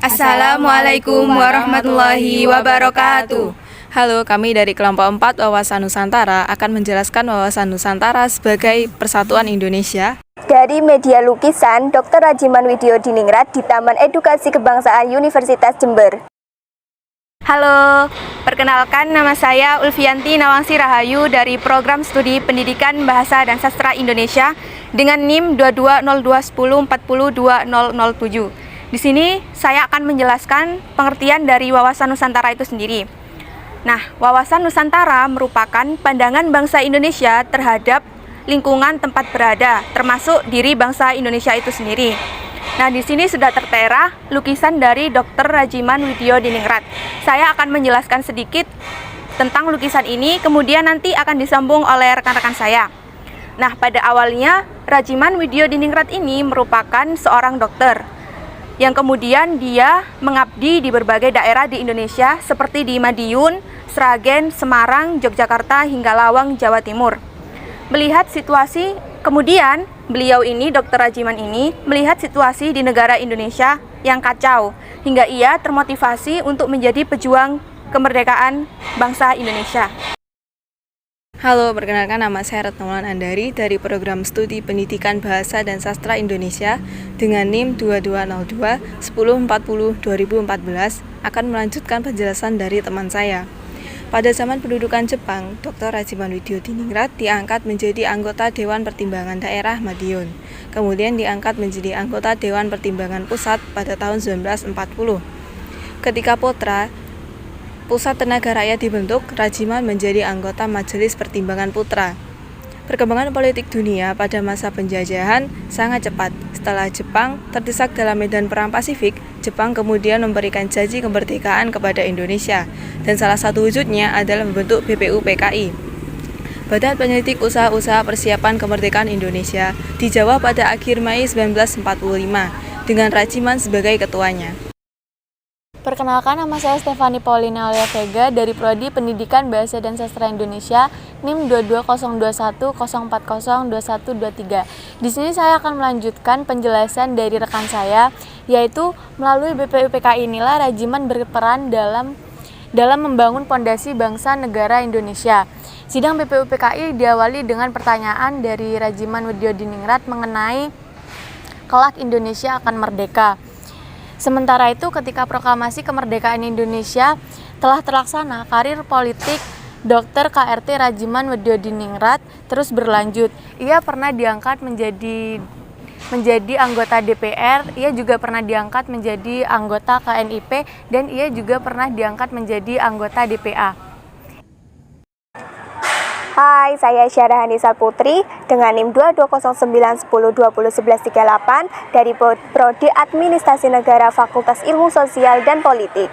Assalamualaikum warahmatullahi wabarakatuh. Halo, kami dari kelompok 4 Wawasan Nusantara akan menjelaskan wawasan Nusantara sebagai Persatuan Indonesia. Dari media lukisan, Dr. Rajiman Widyodiningrat di Taman Edukasi Kebangsaan Universitas Jember. Halo, perkenalkan nama saya Ulfianti Nawangsi Rahayu dari Program Studi Pendidikan Bahasa dan Sastra Indonesia dengan NIM 220210402007. Di sini saya akan menjelaskan pengertian dari wawasan Nusantara itu sendiri. Nah, wawasan Nusantara merupakan pandangan bangsa Indonesia terhadap lingkungan tempat berada, termasuk diri bangsa Indonesia itu sendiri. Nah, di sini sudah tertera lukisan dari Dr. Rajiman Widyodiningrat. Saya akan menjelaskan sedikit tentang lukisan ini, kemudian nanti akan disambung oleh rekan-rekan saya. Nah, pada awalnya Rajiman Widyodiningrat ini merupakan seorang dokter yang kemudian dia mengabdi di berbagai daerah di Indonesia seperti di Madiun, Sragen, Semarang, Yogyakarta, hingga Lawang, Jawa Timur. Melihat situasi, kemudian beliau ini, Dr. Rajiman ini, melihat situasi di negara Indonesia yang kacau, hingga ia termotivasi untuk menjadi pejuang kemerdekaan bangsa Indonesia. Halo, perkenalkan nama saya Retnaulan Andari dari Program Studi Pendidikan Bahasa dan Sastra Indonesia dengan NIM 220210402014 akan melanjutkan penjelasan dari teman saya. Pada zaman pendudukan Jepang, Dr. Rajiman Widyodiningrat diangkat menjadi anggota Dewan Pertimbangan Daerah Madiun. Kemudian diangkat menjadi anggota Dewan Pertimbangan Pusat pada tahun 1940. Ketika Pusat Tenaga Rakyat dibentuk, Rajiman menjadi anggota Majelis Pertimbangan Putra. Perkembangan politik dunia pada masa penjajahan sangat cepat. Setelah Jepang terdesak dalam medan Perang Pasifik, Jepang kemudian memberikan janji kemerdekaan kepada Indonesia, dan salah satu wujudnya adalah membentuk BPUPKI. Badan Penyelidik Usaha-Usaha Persiapan Kemerdekaan Indonesia di Jawa pada akhir Mei 1945, dengan Rajiman sebagai ketuanya. Perkenalkan, nama saya Stefani Paulina Aulia Vega dari Prodi Pendidikan Bahasa dan Sastra Indonesia NIM 220210402123. Di sini saya akan melanjutkan penjelasan dari rekan saya, yaitu melalui BPUPKI inilah Rajiman berperan dalam membangun pondasi bangsa negara Indonesia. Sidang BPUPKI diawali dengan pertanyaan dari Rajiman Widyodiningrat mengenai kelak Indonesia akan merdeka. Sementara itu, ketika proklamasi kemerdekaan Indonesia telah terlaksana, karir politik Dr. KRT Rajiman Widyodiningrat terus berlanjut. Ia pernah diangkat menjadi anggota DPR, ia juga pernah diangkat menjadi anggota KNIP, dan ia juga pernah diangkat menjadi anggota DPA. Hai, saya Syara Hanisal Putri dengan NIM 220910201138 dari Prodi Administrasi Negara Fakultas Ilmu Sosial dan Politik.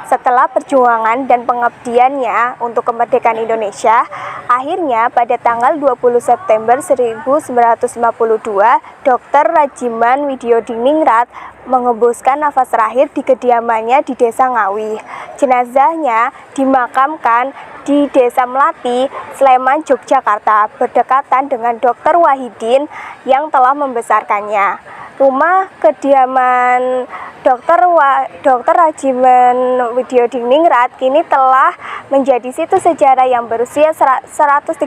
Setelah perjuangan dan pengabdiannya untuk kemerdekaan Indonesia, akhirnya pada tanggal 20 September 1952, Dr. Rajiman Widyodiningrat mengembuskan nafas terakhir di kediamannya di Desa Ngawi. Jenazahnya dimakamkan di Desa Melati, Sleman, Yogyakarta, berdekatan dengan Dr. Wahidin yang telah membesarkannya. Rumah kediaman Dr. Rajiman Widyodiningrat kini telah menjadi situs sejarah yang berusia 134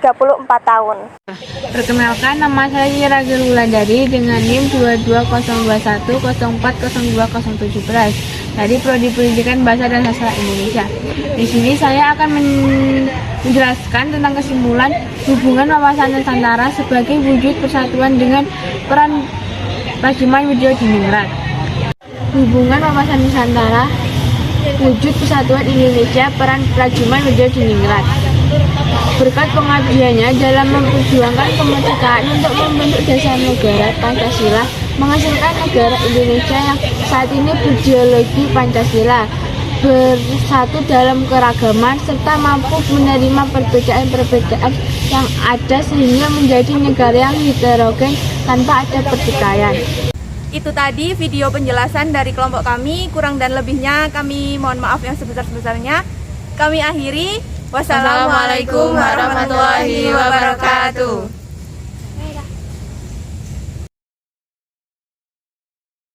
tahun. Perkenalkan, nama saya Ragil Wulandari dengan NIM 2201040217 dari Prodi Pendidikan Bahasa dan Sastra Indonesia. Di sini saya akan menjelaskan tentang kesimpulan hubungan wawasan Nusantara sebagai wujud persatuan dengan peran Rajiman Widyodiningrat. Hubungan wawasan Nusantara, wujud persatuan Indonesia, peran Rajiman Widyodiningrat. Berkat pengabdiannya dalam memperjuangkan kemerdekaan untuk membentuk dasar negara Pancasila, menghasilkan negara Indonesia yang saat ini berideologi Pancasila, bersatu dalam keragaman, serta mampu menerima perbedaan-perbedaan yang ada sehingga menjadi negara yang heterogen tanpa ada pertikaian. Itu tadi video penjelasan dari kelompok kami, kurang dan lebihnya kami mohon maaf yang sebesar-besarnya. Kami akhiri. Wassalamualaikum warahmatullahi wabarakatuh.